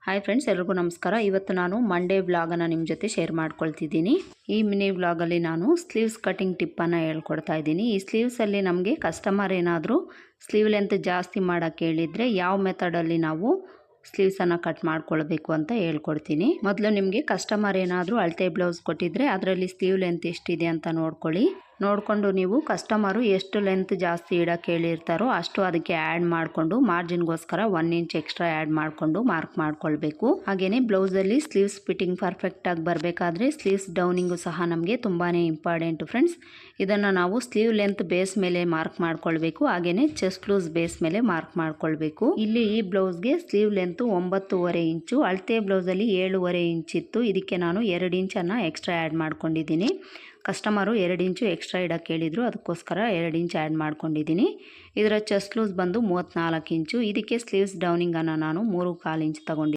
Hi friends, ಎಲ್ರಿಗೂ ನಮಸ್ಕಾರ. ಇವತ್ತು ನಾನು ಮಂಡೇ ವ್ಲಾಗನ್ನು ನಿಮ್ಮ ಜೊತೆ ಶೇರ್ ಮಾಡ್ಕೊಳ್ತಿದ್ದೀನಿ. ಈ ಮಿನಿ ವ್ಲಾಗಲ್ಲಿ ನಾನು ಸ್ಲೀವ್ಸ್ ಕಟಿಂಗ್ ಟಿಪ್ಪನ್ನು ಹೇಳ್ಕೊಡ್ತಾ ಇದ್ದೀನಿ. ಈ ಸ್ಲೀವ್ಸಲ್ಲಿ ನಮಗೆ ಕಸ್ಟಮರ್ ಏನಾದರೂ ಸ್ಲೀವ್ ಲೆಂತ್ ಜಾಸ್ತಿ ಮಾಡೋಕ್ಕೆ ಹೇಳಿದರೆ ಯಾವ ಮೆಥಡಲ್ಲಿ ನಾವು ಸ್ಲೀವ್ಸನ್ನು ಕಟ್ ಮಾಡ್ಕೊಳ್ಬೇಕು ಅಂತ ಹೇಳ್ಕೊಡ್ತೀನಿ. ಮೊದಲು ನಿಮಗೆ ಕಸ್ಟಮರ್ ಏನಾದರೂ ಅಳತೆ ಬ್ಲೌಸ್ ಕೊಟ್ಟಿದ್ರೆ ಅದರಲ್ಲಿ ಸ್ಲೀವ್ ಲೆಂತ್ ಎಷ್ಟಿದೆ ಅಂತ ನೋಡ್ಕೊಳ್ಳಿ. ನೋಡಿಕೊಂಡು ನೀವು ಕಸ್ಟಮರು ಎಷ್ಟು ಲೆಂತ್ ಜಾಸ್ತಿ ಇಡೋಕ್ಕೆ ಹೇಳಿರ್ತಾರೋ ಅಷ್ಟು ಅದಕ್ಕೆ ಆ್ಯಡ್ ಮಾಡಿಕೊಂಡು ಮಾರ್ಜಿನ್ಗೋಸ್ಕರ 1 ಇಂಚ್ ಎಕ್ಸ್ಟ್ರಾ ಆ್ಯಡ್ ಮಾಡಿಕೊಂಡು ಮಾರ್ಕ್ ಮಾಡ್ಕೊಳ್ಬೇಕು. ಹಾಗೆಯೇ ಬ್ಲೌಸಲ್ಲಿ ಸ್ಲೀವ್ಸ್ ಫಿಟ್ಟಿಂಗ್ ಪರ್ಫೆಕ್ಟಾಗಿ ಬರಬೇಕಾದ್ರೆ ಸ್ಲೀವ್ಸ್ ಡೌನಿಂಗು ಸಹ ನಮಗೆ ತುಂಬಾ ಇಂಪಾರ್ಟೆಂಟು ಫ್ರೆಂಡ್ಸ್. ಇದನ್ನು ನಾವು ಸ್ಲೀವ್ ಲೆಂತ್ ಬೇಸ್ ಮೇಲೆ ಮಾರ್ಕ್ ಮಾಡ್ಕೊಳ್ಬೇಕು. ಹಾಗೆಯೇ ಚೆಸ್ಟ್ ಲೂಸ್ ಬೇಸ್ ಮೇಲೆ ಮಾರ್ಕ್ ಮಾಡ್ಕೊಳ್ಬೇಕು. ಇಲ್ಲಿ ಈ ಬ್ಲೌಸ್ಗೆ ಸ್ಲೀವ್ ಲೆಂತ್ 9.5 ಇಂಚು, ಅಳತೆ ಬ್ಲೌಸಲ್ಲಿ 7.5 ಇಂಚ್ ಇತ್ತು. ಇದಕ್ಕೆ ನಾನು 2 ಇಂಚನ್ನು ಎಕ್ಸ್ಟ್ರಾ ಆ್ಯಡ್ ಮಾಡ್ಕೊಂಡಿದ್ದೀನಿ. ಕಸ್ಟಮರು 2 ಇಂಚು ಎಕ್ಸ್ಟ್ರಾ ಇಡೋಕ್ಕೆ ಹೇಳಿದರು, ಅದಕ್ಕೋಸ್ಕರ 2 ಇಂಚ್ ಆ್ಯಡ್ ಮಾಡ್ಕೊಂಡಿದ್ದೀನಿ. ಇದರ ಚೆಸ್ಟ್ ಲೂಸ್ ಬಂದು 34 ಇಂಚು. ಇದಕ್ಕೆ ಸ್ಲೀವ್ಸ್ ಡೌನಿಂಗನ್ನು ನಾನು 3.25 ಇಂಚ್ ತಗೊಂಡಿದ್ದೀನಿ.